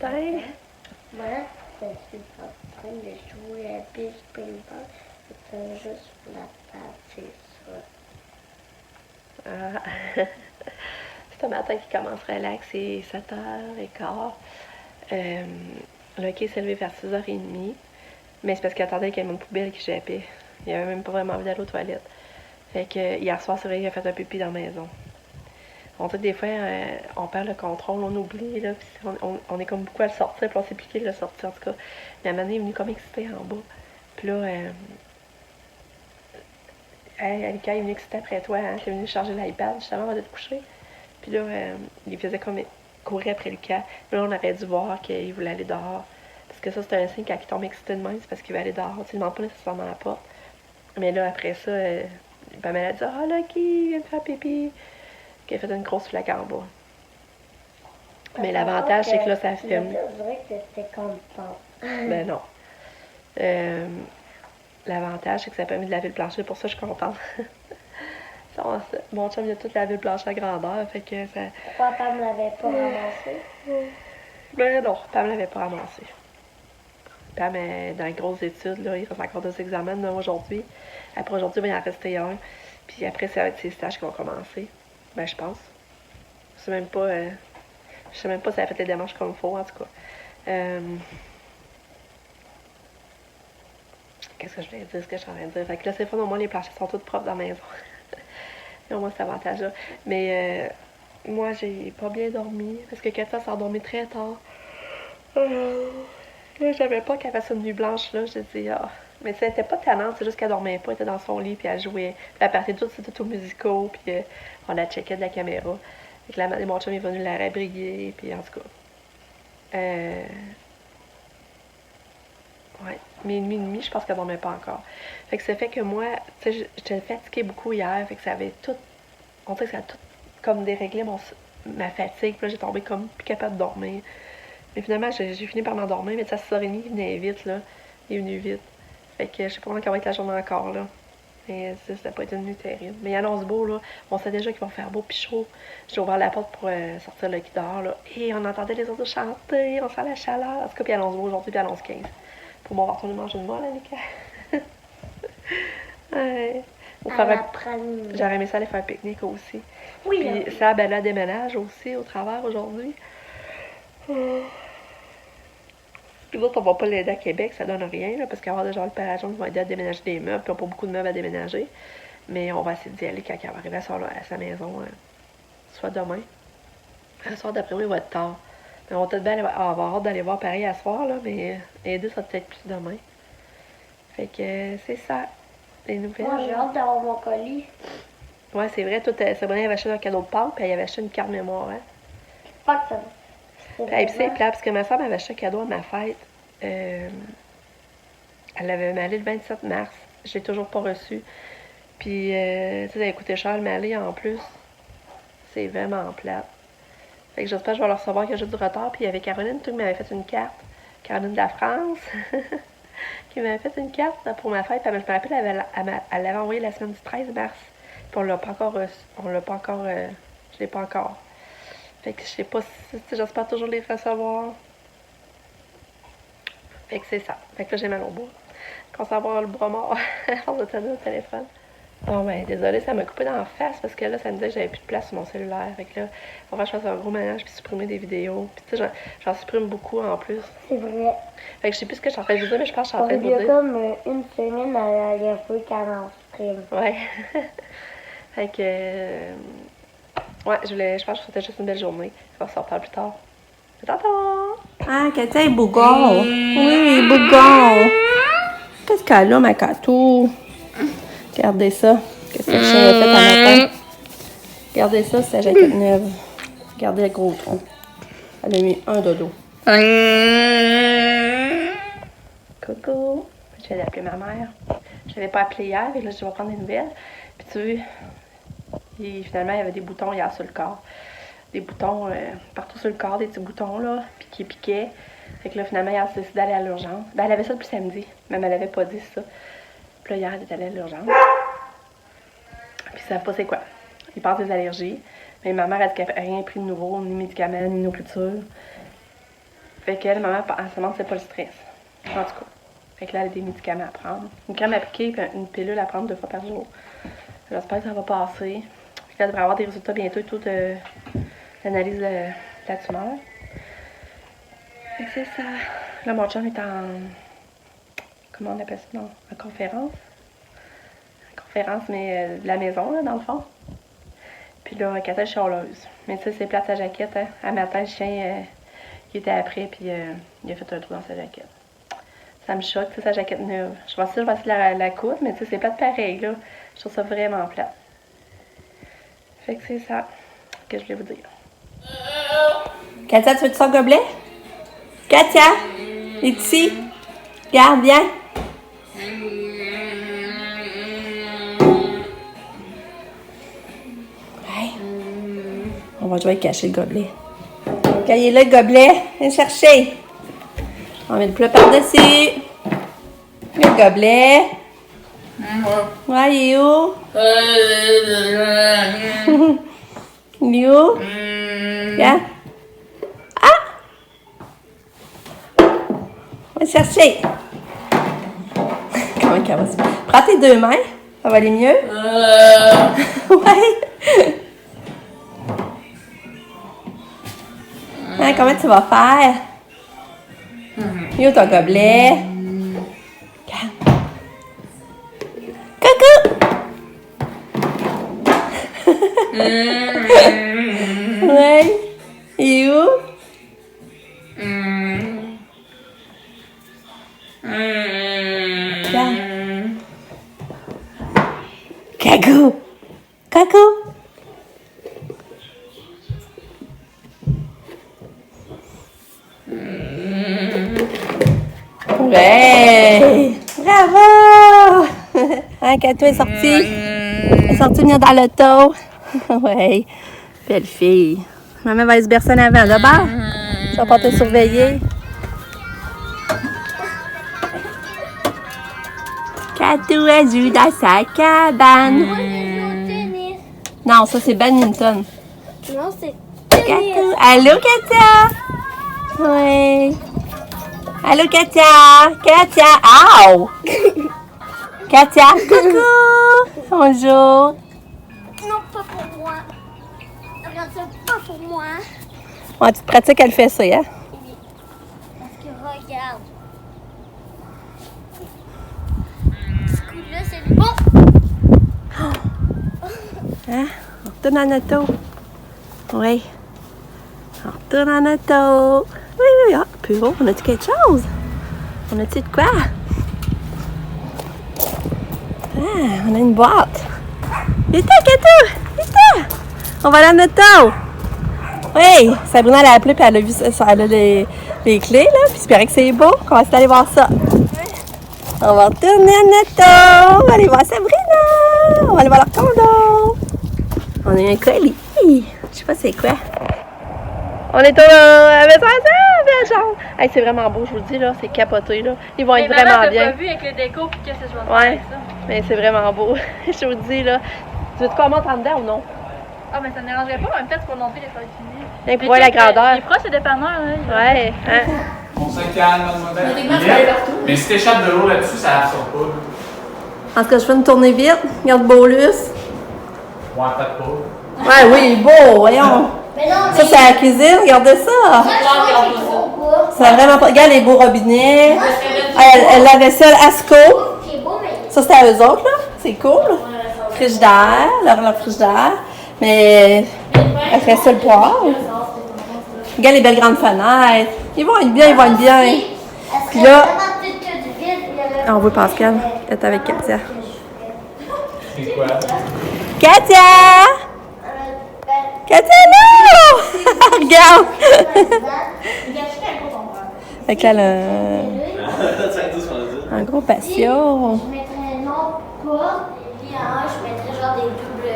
matin. Voilà, je suis en train de jouer à Beach Paintball. C'est juste la partie ça. Ah. C'est un matin qui commence relax, c'est 7h15. Le hockey s'est levé vers 6h30. Mais c'est parce qu'il attendait qu'il y ait une poubelle qui jappait. Il avait même pas vraiment envie d'aller aux toilettes. Fait que hier soir, c'est vrai qu'il a fait un pipi dans la maison. On dit que des fois, on perd le contrôle, on oublie, là, puis on est comme beaucoup à le sortir, puis on s'est piqué de le sortir, en tout cas. Mais à un moment donné, il est venu comme excité en bas. Puis là, hey, Alika, il est venu excité après toi, hein, t'es venu charger l'iPad justement avant de te coucher. Puis là, il faisait comme courir après Lucas. Là, on aurait dû voir qu'il voulait aller dehors. Parce que ça, c'est un signe quand il tombe excité de même, c'est parce qu'il veut aller dehors. Tu ne demandes pas nécessairement la porte. Mais là, après ça, Pamela a dit ah, là, qui vient de faire pipi. Qui a fait une grosse flaque en bas. Mais l'avantage, c'est que là, ça filme. Je dirais que c'était content. Ben non. L'avantage, c'est que ça permet de laver le plancher. Pour ça, je suis contente. Mon chum, il a tout lavé le plancher à grandeur. Fait que ça. Pourquoi Pam ne l'avait pas ramassé? Ben non, Pam ne l'avait pas ramassé. Pam est dans les grosses études. Là, il reste encore 2 examens aujourd'hui. Après aujourd'hui, il va y en rester un. Puis après, ça va être ses stages qui vont commencer. Ben, je pense. Je sais même pas. Je sais même pas si elle a fait les démarches comme il faut, en tout cas. Qu'est-ce que je voulais dire? Ce que je suis en train de dire? Fait que là, c'est fun, au moins, les planchers sont toutes propres dans la maison. Et au moins, cet avantage-là. Mais moi, j'ai pas bien dormi. Parce que Katia s'est endormie très tard. Là, j'avais pas qu'elle fasse une nuit blanche, là. J'ai dit, ah. Mais ça, elle était pas tannante, c'est juste qu'elle dormait pas. Elle était dans son lit, puis elle jouait. Puis elle partait tout, c'était tout musicaux, puis on la checkait de la caméra. Fait que là, mon chum est venu la rabriguer, puis en tout cas. Ouais, minuit et demi, je pense qu'elle dormait pas encore. Fait que ça fait que moi, tu sais, j'étais fatiguée beaucoup hier, fait que ça avait tout, on dirait que ça a tout comme déréglé ma fatigue, puis là, j'ai tombé comme plus capable de dormir. Mais finalement, j'ai fini par m'endormir, mais à 6h30, il venait vite, là. Il est venu vite. Fait que je sais pas comment ça va être la journée encore, là. Mais ça n'a pas été une nuit terrible. Mais il annonce beau, là. On sait déjà qu'il va faire beau pis chaud. J'ai ouvert la porte pour sortir le qui dehors, là. Et on entendait les autres chanter, on sent la chaleur. En tout cas, puis il annonce beau aujourd'hui, puis il annonce 15. Pour m'avoir retourné manger de moi, là, Nika. Ouais. J'aurais aimé ça aller faire un pique-nique aussi. Oui. Puis ça, ben là, déménage aussi au travers aujourd'hui. Puis l'autre, on va pas l'aider à Québec, ça donne rien, là, parce qu'avoir des gens le père adjoint qui vont aider à déménager des meubles, puis on n'a pas beaucoup de meubles à déménager. Mais on va essayer d'y aller quand elle va arriver à sa maison, soit demain. Le soir d'après moi, il va être tard. Mais on va peut-être bien avoir hâte d'aller voir pareil à soir, là, mais aider, ça va peut-être plus demain. Fait que c'est ça, les nouvelles. Moi, j'ai hâte d'avoir mon colis. Ouais, c'est vrai, toi, Sabrina avait acheté un cadeau de Pâques, puis elle avait acheté une carte mémoire, hein. Pas que ça. Puis c'est plat, parce que ma soeur m'avait acheté un cadeau à ma fête. Elle l'avait m'allé le 27 mars. Je l'ai toujours pas reçu. Puis, tu sais, ça a coûté cher le m'aller en plus. C'est vraiment plate. Fait que j'espère que je vais le recevoir qu'il y a juste du retard. Puis il y avait Caroline, qui m'avait fait une carte. Caroline de la France. qui m'avait fait une carte pour ma fête. Puis, je me rappelle, elle l'avait envoyée la semaine du 13 mars. Puis on l'a pas encore reçu. Je l'ai pas encore. Fait que je sais pas si j'espère toujours les recevoir. Fait que c'est ça. Fait que là, j'ai mal au bout. Quand ça va avoir le bras mort, on va tenir le téléphone. Bon, ben, désolée, ça m'a coupé dans la face parce que là, ça me disait que j'avais plus de place sur mon cellulaire. Fait que là, on va faire un gros ménage puis supprimer des vidéos. Puis tu sais, j'en supprime beaucoup en plus. C'est vrai. Fait que je sais plus ce que je suis en train de vous dire, mais je pense que je suis en train de vous Il y a dire. comme une semaine à la fois qu'elle en supprime. Ouais. Fait que. Ouais, je pense que c'était juste une belle journée. On va se reparler plus tard. À tantôt! Ah, Katia est bougon! Oui, bougon! Qu'est-ce qu'elle a, ma catou? Regardez ça. Qu'est-ce que le chien a fait à matin? Regardez ça, c'est la jaquette neuve. Regardez le gros tronc. Elle a mis un dodo. Coucou! Je vais appeler ma mère. Je l'avais pas appelée hier, et là, je vais prendre des nouvelles. Puis tu vois, finalement, il y avait des boutons hier sur le corps. Des boutons partout sur le corps, des petits boutons, là, puis qui piquaient. Fait que là, finalement, hier, elle s'est décidée d'aller à l'urgence. Ben, elle avait ça depuis samedi, mais elle m'avait pas dit ça. Puis là, hier, elle est allée à l'urgence. Puis ils savent pas c'est quoi. Ils pensent des allergies. Mais ma mère a dit qu'elle n'a rien pris de nouveau, ni médicaments, ni nourriture. Fait qu'elle, maman, elle se demande si c'est pas le stress. En tout cas. Fait que là, elle a des médicaments à prendre. Une crème à piquer et une pilule à prendre 2 fois par jour. J'espère que ça va passer. Fait qu'elle devrait avoir des résultats bientôt et tout de l'analyse de la tumeur. Fait que c'est ça. Là, mon chum est en... Comment on appelle ça? Non, en conférence. En conférence, mais de la maison, là, dans le fond. Puis là, Kata est chialeuse. Mais tu sais, c'est plate sa jaquette, hein. À matin, le chien, il était après, puis il a fait un trou dans sa jaquette. Ça me choque, tu sais, sa jaquette neuve. Je vais essayer la coudre, mais tu sais, c'est plate pareil, là. Je trouve ça vraiment plate. Fait que c'est ça que je voulais vous dire. Katia, tu veux ton gobelet? Katia, es-tu ici? Regarde, viens. Hey. On va jouer cacher le gobelet. Quand il est là, le gobelet, viens chercher. On met le plat par-dessus. Le gobelet. Ouais, il est où? Il est où? Viens. Ah! On va chercher. Comment qu'elle va se... Prends tes 2 mains. Ça va aller mieux? Ouais. Hein, comment tu vas faire? Il est où ton gobelet? Regarde. Coucou! Ouais. Il est où? Regarde. Coucou! Coucou! Ouais! Bravo! Hein, Kato est sortie? Elle est sortie venir dans l'auto. Ouais. Belle fille. Maman va aller se bercer en avant, d'abord. Je vais pas te surveiller. Kato, elle joue dans sa cabane. Non, ça c'est badminton. Non, c'est Kato. Allô, Katia? Oui. Allô, Katia? Katia? Ow! Katia? Coucou! Bonjour. Non, pas pour moi. Regarde ça, pas pour moi. Ouais, tu te pratiques à le faire ça, hein? Parce que regarde. Ce coup-là, c'est le bon. Hein? On retourne en auto. Oui. On retourne en auto. Oui, oui, ah, Puro, on a-tu quelque chose? On a-tu de quoi? Ah, on a une boîte. Vite, Kato! Vite! On va aller en auto! Oui, Sabrina, elle a appelé puis elle a vu ça, elle a les clés, là, puis j'espérais que c'est beau, qu'on va aller voir ça. On va retourner en auto! On va aller voir Sabrina! On va aller voir leur condo! On a un colis! Je sais pas c'est quoi. On est à la belle chambre! Hey, c'est vraiment beau, je vous le dis, là, c'est capoté, là. Ils vont être vraiment bien. Pas vu avec les décos puis qu'est-ce que je vais faire Ouais, avec ça. mais c'est vraiment beau. Je vous le dis, là. Tu veux qu'on monte en dedans ou non? Ah, mais ça ne dérangerait pas, en même temps, tu peux monter les feuilles finies. Viens pour voir la grandeur. Il est proche des dépanneurs, hein. Ouais, hein? On se calme, mademoiselle. Mais si t'échappes de l'eau là-dessus, ça absorbe pas. En tout cas, je fais une tournée vite. Regarde Bolus. Ouais, peut-être pas. Ouais, oui, il est beau, voyons. Mais non, Ça, c'est la cuisine, regardez ça. C'est vraiment pas... Regarde les beaux robinets. La vaisselle Asco. c'est beau, mais Ça, c'est à eux autres, là. C'est cool. Frigidaire, leur frigidaire. Mais elle fait ça le poire. Regarde les belles grandes fenêtres. Ils vont être bien, ils vont être bien. Puis là, on voit Pascal être avec Katia. C'est quoi? Katia! Katia, non! Regarde! Fait que là, elle a un gros patio. Je mettrais non pas, et en je mettrais genre des doubles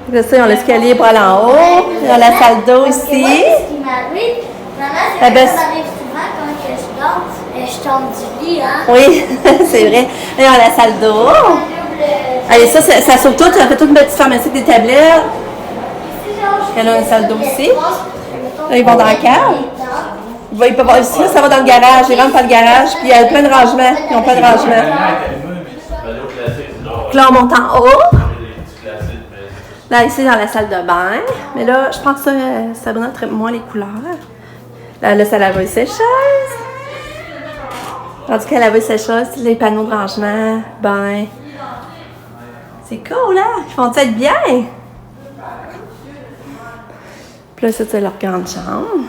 lits. Là, ça, ils ont l'escalier pour aller en haut. Ils ont la salle d'eau ici. Ce qui m'arrive, maman, Ah c'est ben, que ça m'arrive souvent quand que je tombe du lit, hein. Oui, c'est vrai. Ils ont la salle d'eau. Allez, ça sauve tout. Tu as fait toute une petite pharmacie avec des tablettes. Elle a une salle d'eau aussi. Là, ils vont dans la cave. ils peuvent, sinon, ça va dans le garage. Ils rentrent par le garage, puis il y a plein de rangements. Ils ont plein de rangements. Puis là, on monte en haut. Là, ici, dans la salle de bain. Mais là, je pense que Sabrina traite moins les couleurs. Là, c'est la laveuse sécheuse. Tandis que la laveuse sécheuse, c'est les panneaux de rangement, bain. C'est cool, hein? Ils font être bien? Puis là, ça, c'est leur grande chambre.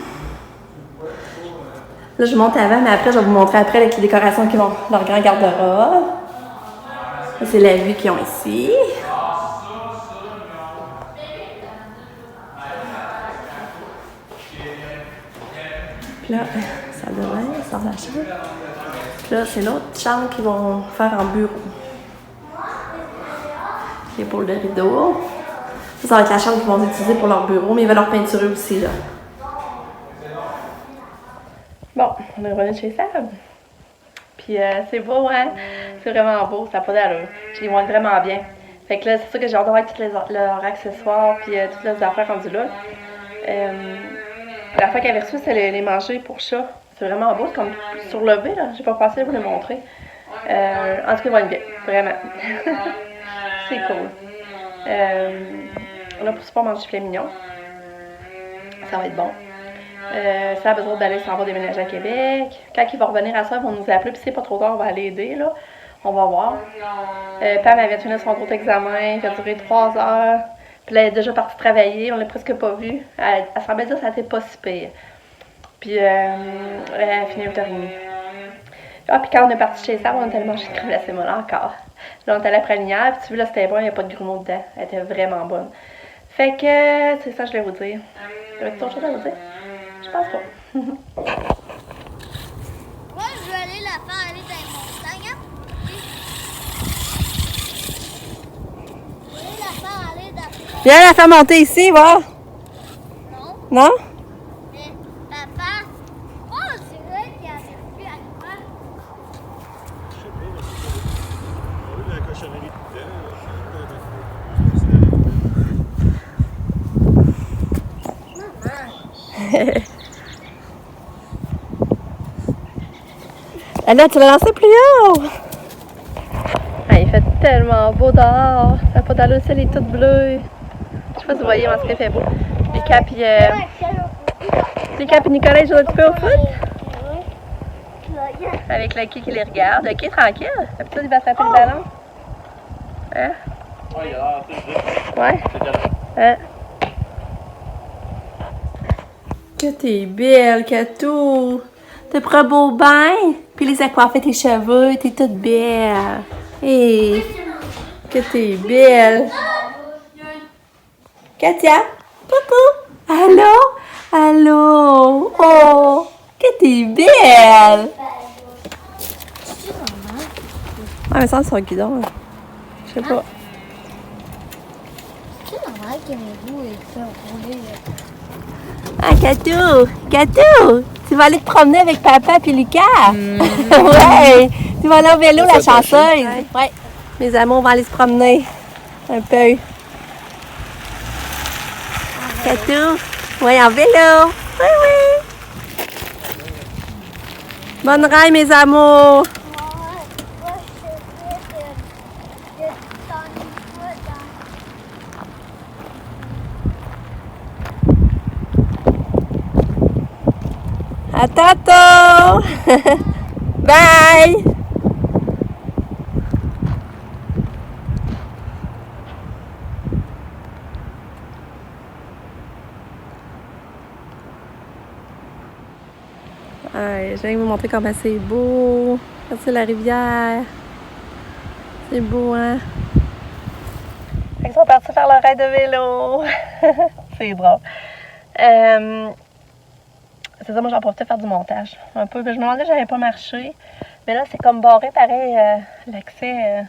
Là, je monte avant, mais après, je vais vous montrer après avec les décorations qui vont, leur grand garde-robe. Ça, c'est la vue qu'ils ont ici. Puis là, salle de bain, sort de la chambre. Puis là, c'est l'autre chambre qu'ils vont faire en bureau. L'épaule de rideau. Ça va être la chambre qu'ils vont utiliser pour leur bureau, mais ils veulent leur peinturer aussi, là. Bon, on est revenu chez Sab. Puis c'est beau, hein? C'est vraiment beau, ça n'a pas d'allure. Je les vois vraiment bien. Fait que là, c'est sûr que j'ai hâte de voir tous leurs accessoires, puis toutes leurs affaires rendues là. La fois qu'elle avait reçu, c'est les manger pour chat. C'est vraiment beau, c'est comme surlevé, là. J'ai pas pensé à vous le montrer. En tout cas, ils vont être bien, vraiment. C'est cool. On a pour super manger filet mignon. Ça va être bon. Ça a besoin d'aller s'en va déménager à Québec. Quand il va revenir à ça, ils vont nous appeler. Puis c'est pas trop tard, on va aller aider, là. On va voir. Pam avait fini son gros examen. Il a duré 3 heures. Puis là, elle est déjà partie travailler. On l'a presque pas vue. Elle semblait dire que ça n'était pas si pire. Puis elle a fini à 8h30. Ah, puis quand on est parti chez Sam, on est allé manger une crème glacée molle encore. Là, on est allé après l'hier. Puis tu vois, là, c'était bon. Il n'y a pas de grumeaux dedans. Elle était vraiment bonne. Fait que, c'est ça que je voulais vous dire. Il y avait autre chose à vous dire? Je pense pas. Moi, je vais aller la faire aller dans les montagnes. Je vais aller la faire aller dans... Viens la faire monter ici, va! Non, Non? mais papa, oh, c'est vrai qu'il y avait plus à faire. Je sais pas, mais c'est pas la cochonnerie dedans. Là, tu l'as lancé plus haut! Ah, il fait tellement beau dehors. Ça n'a pas d'allure, le ciel est tout bleu. Je sais pas si vous voyez, mais en tout cas, il fait beau. Les Cap et Nicolas, ils jouent un petit peu au foot. Avec Lucky qui les regarde. Lucky est tranquille. D'habitude, il va attraper le ballon. Hein? Ouais? Hein? Que t'es belle, Katou! T'as pris un beau bain? Puis les a coiffé tes cheveux, t'es toute belle. Hé! Que t'es belle! Katia! Coucou! Allô? Allô? Oh! Que t'es belle! Ah, mais ça, c'est un guidon. Je sais pas. C'est normal que mes goûts aient fait rouler. Ah, Katou! Katou! Tu vas aller te promener avec papa puis Lucas? Ouais! Tu vas aller en vélo, la chanceuse! Ouais! Mes amours vont aller se promener un peu. Katou! Ouais, en vélo! Oui, oui! Bonne raille, mes amours! À tantôt! Bye! Je viens vous montrer comment c'est beau. Ça, c'est la rivière. C'est beau, hein? Ils sont partis faire leur raid de vélo. C'est drôle. C'est ça, moi j'en profitais pour faire du montage. Un peu. Je me demandais si j'avais pas marché. Mais là, c'est comme barré pareil, l'accès.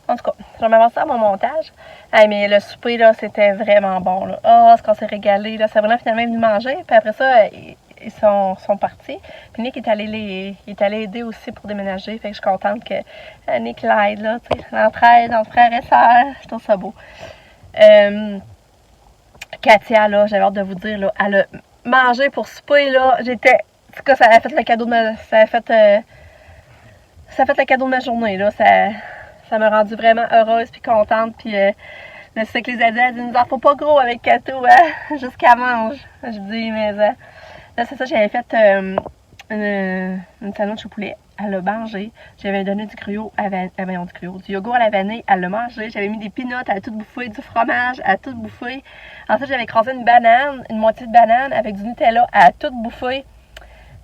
En tout cas, je vais m'avancer à mon montage. Hey, mais le souper, là, c'était vraiment bon. Là. Oh, ce qu'on s'est régalé. Là. Sabrina finalement est venue manger. Puis après ça, ils sont partis. Puis Nick est allé aider aussi pour déménager. Fait que je suis contente que Nick l'aide, là. L'entraide entre frères et sœurs. Je trouve ça beau. Katia, là, j'avais hâte de vous dire, là, elle a manger pour souper, là, j'étais... En tout cas, ça a fait le cadeau de ma... Ça a fait le cadeau de ma journée, là. Ça m'a rendue vraiment heureuse puis contente. Puis le cycle les a dit, elle dit, nous en faut pas gros avec Kato, hein, jusqu'à mange. Je dis, mais là, c'est ça, j'avais fait une sandwich au poulet. Elle l'a mangé. J'avais donné du gruau du yogourt à la vanille. Elle l'a mangé. J'avais mis des peanuts, elle a tout bouffé, du fromage, elle a tout bouffé. Ensuite, j'avais écrasé une banane, une moitié de banane avec du Nutella, elle a tout bouffé.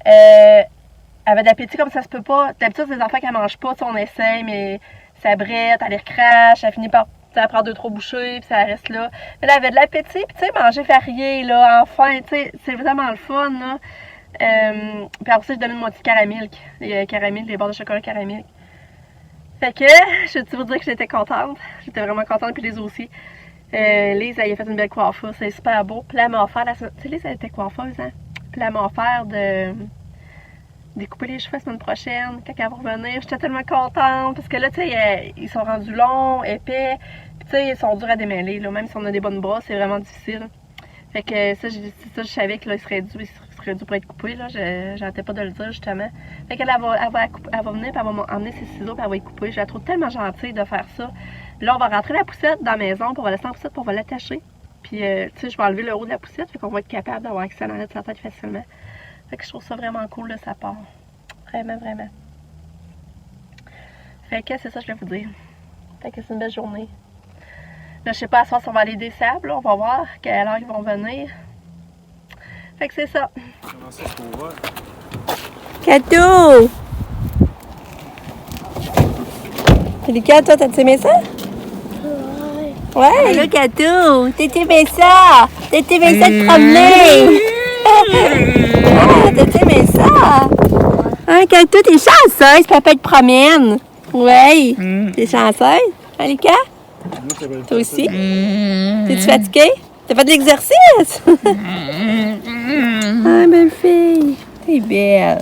Elle avait d'appétit comme ça se peut pas. D'habitude, c'est des enfants qui ne mangent pas, on essaye, mais ça brette, elle les recrache, elle finit par prendre 2-3 bouchées, puis ça reste là. Mais elle avait de l'appétit, puis tu sais, manger varié, là, enfin, tu sais, c'est vraiment le fun, là. Puis après ça, je donnais une moitié de caramel, des barres de chocolat caramel. Fait que, je vais vous dire que j'étais contente. J'étais vraiment contente, puis Lise aussi. Lise, elle a fait une belle coiffure, c'est super beau. Puis là, elle m'a offert, tu sais, Lise, elle était coiffeuse, hein. Puis là, elle m'a offert de découper les cheveux la semaine prochaine, quand elle va revenir. J'étais tellement contente, parce que là, tu sais, ils sont rendus longs, épais, puis tu sais, ils sont durs à démêler, là. Même si on a des bonnes bras, c'est vraiment difficile. Fait que ça, je savais que là, il serait dû pour être coupé, là. J'arrêtais pas de le dire, justement. Fait qu'elle va venir, puis elle va m'emmener ses ciseaux, puis elle va y couper. Je la trouve tellement gentille de faire ça. Là, on va rentrer la poussette dans la maison, puis on va laisser en poussette, puis on va l'attacher. Puis, tu sais, je vais enlever le haut de la poussette, fait qu'on va être capable d'avoir accès à l'enlève de sa tête facilement. Fait que je trouve ça vraiment cool de sa part. Vraiment, vraiment. Fait que c'est ça que je vais vous dire. Fait que c'est une belle journée. Là, je sais pas à soir si on va aller des sables, là. On va voir à quelle heure ils vont venir. Fait que c'est ça. Comment ça qu'on va? Kato! Lucas, toi, t'as aimé ça? Ouais, là, Kato, t'as aimé ça? T'as aimé ça te promener? T'as aimé ça? Hein, Kato, t'es chanceuse, papa te promène. Ouais, t'es chanceuse? Hein, Lucas? Toi aussi? T'es-tu fatiguée? T'as fait de l'exercice? Ah, belle fille, t'es belle.